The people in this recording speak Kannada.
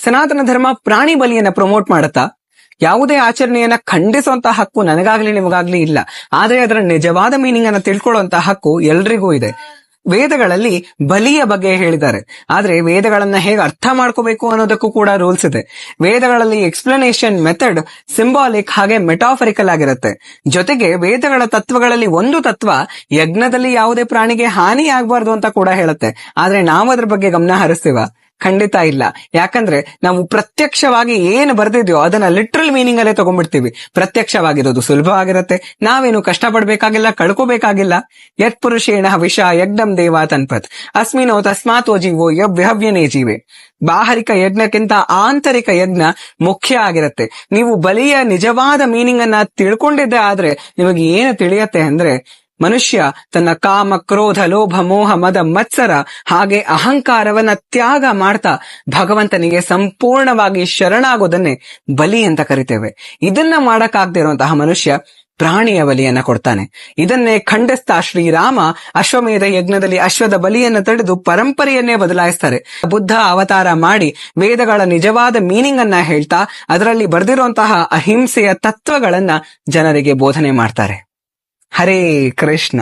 ಸನಾತನ ಧರ್ಮ ಪ್ರಾಣಿ ಬಲಿಯನ್ನ ಪ್ರಮೋಟ್ ಮಾಡುತ್ತಾ? ಯಾವುದೇ ಆಚರಣೆಯನ್ನ ಖಂಡಿಸುವಂತಹ ಹಕ್ಕು ನನಗಾಗ್ಲಿ ನಿಮಗಾಗ್ಲಿ ಇಲ್ಲ. ಆದ್ರೆ ಅದರ ನಿಜವಾದ ಮೀನಿಂಗ್ ಅನ್ನ ತಿಳ್ಕೊಳ್ಳುವಂತಹ ಹಕ್ಕು ಎಲ್ರಿಗೂ ಇದೆ. ವೇದಗಳಲ್ಲಿ ಬಲಿಯ ಬಗ್ಗೆ ಹೇಳಿದ್ದಾರೆ, ಆದ್ರೆ ವೇದಗಳನ್ನ ಹೇಗೆ ಅರ್ಥ ಮಾಡ್ಕೋಬೇಕು ಅನ್ನೋದಕ್ಕೂ ಕೂಡ ರೂಲ್ಸ್ ಇದೆ. ವೇದಗಳಲ್ಲಿ ಎಕ್ಸ್ಪ್ಲನೇಷನ್ ಮೆಥಡ್ ಸಿಂಬಾಲಿಕ್ ಹಾಗೆ ಮೆಟಾಫರಿಕಲ್ ಆಗಿರುತ್ತೆ. ಜೊತೆಗೆ ವೇದಗಳ ತತ್ವಗಳಲ್ಲಿ ಒಂದು ತತ್ವ ಯಜ್ಞದಲ್ಲಿ ಯಾವುದೇ ಪ್ರಾಣಿಗೆ ಹಾನಿ ಆಗ್ಬಾರ್ದು ಅಂತ ಕೂಡ ಹೇಳುತ್ತೆ. ಆದ್ರೆ ನಾವು ಅದ್ರ ಬಗ್ಗೆ ಗಮನ ಹರಿಸ್ತೀವ? ಖಂಡಿತ ಇಲ್ಲ. ಯಾಕಂದ್ರೆ ನಾವು ಪ್ರತ್ಯಕ್ಷವಾಗಿ ಏನು ಬರ್ದಿದ್ಯೋ ಅದನ್ನ ಲಿಟ್ರಲ್ ಮೀನಿಂಗ್ ಅಲ್ಲೇ ತಗೊಂಡ್ಬಿಡ್ತೀವಿ. ಪ್ರತ್ಯಕ್ಷವಾಗಿರೋದು ಸುಲಭವಾಗಿರುತ್ತೆ, ನಾವೇನು ಕಷ್ಟಪಡ್ಬೇಕಾಗಿಲ್ಲ, ಕಳ್ಕೋಬೇಕಾಗಿಲ್ಲ. ಯತ್ ಪುರುಷೇಣ ವಿಷ ಯಜ್ಞಂ ದೇವ ತನ್ಪತ್ ಅಸ್ಮಿನೋ ತಸ್ಮಾತೋ ಜೀವೋ ಯವ್ಯಹವ್ಯನೇ ಜೀವೆ. ಬಾಹರಿಕ ಯಜ್ಞಕ್ಕಿಂತ ಆಂತರಿಕ ಯಜ್ಞ ಮುಖ್ಯ ಆಗಿರುತ್ತೆ. ನೀವು ಬಲಿಯ ನಿಜವಾದ ಮೀನಿಂಗ್ ಅನ್ನ ತಿಳ್ಕೊಂಡಿದ್ದೆ ಆದ್ರೆ ನಿಮಗೆ ಏನು ತಿಳಿಯತ್ತೆ ಅಂದ್ರೆ, ಮನುಷ್ಯ ತನ್ನ ಕಾಮ, ಕ್ರೋಧ, ಲೋಭ, ಮೋಹ, ಮದ, ಮತ್ಸರ ಹಾಗೆ ಅಹಂಕಾರವನ್ನ ತ್ಯಾಗ ಮಾಡ್ತಾ ಭಗವಂತನಿಗೆ ಸಂಪೂರ್ಣವಾಗಿ ಶರಣಾಗೋದನ್ನೇ ಬಲಿ ಅಂತ ಕರಿತೇವೆ. ಇದನ್ನ ಮಾಡಕ್ಕಾಗದೇ ಇರುವಂತಹ ಮನುಷ್ಯ ಪ್ರಾಣಿಯ ಬಲಿಯನ್ನ ಕೊಡ್ತಾನೆ. ಇದನ್ನೇ ಖಂಡಿಸ್ತಾ ಶ್ರೀರಾಮ ಅಶ್ವಮೇಧ ಯಜ್ಞದಲ್ಲಿ ಅಶ್ವದ ಬಲಿಯನ್ನು ತಡೆದು ಪರಂಪರೆಯನ್ನೇ ಬದಲಾಯಿಸ್ತಾರೆ. ಬುದ್ಧ ಅವತಾರ ಮಾಡಿ ವೇದಗಳ ನಿಜವಾದ ಮೀನಿಂಗ್ ಅನ್ನ ಹೇಳ್ತಾ ಅದರಲ್ಲಿ ಬರೆದಿರುವಂತಹ ಅಹಿಂಸೆಯ ತತ್ವಗಳನ್ನ ಜನರಿಗೆ ಬೋಧನೆ ಮಾಡ್ತಾರೆ. ಹರೇ ಕೃಷ್ಣ.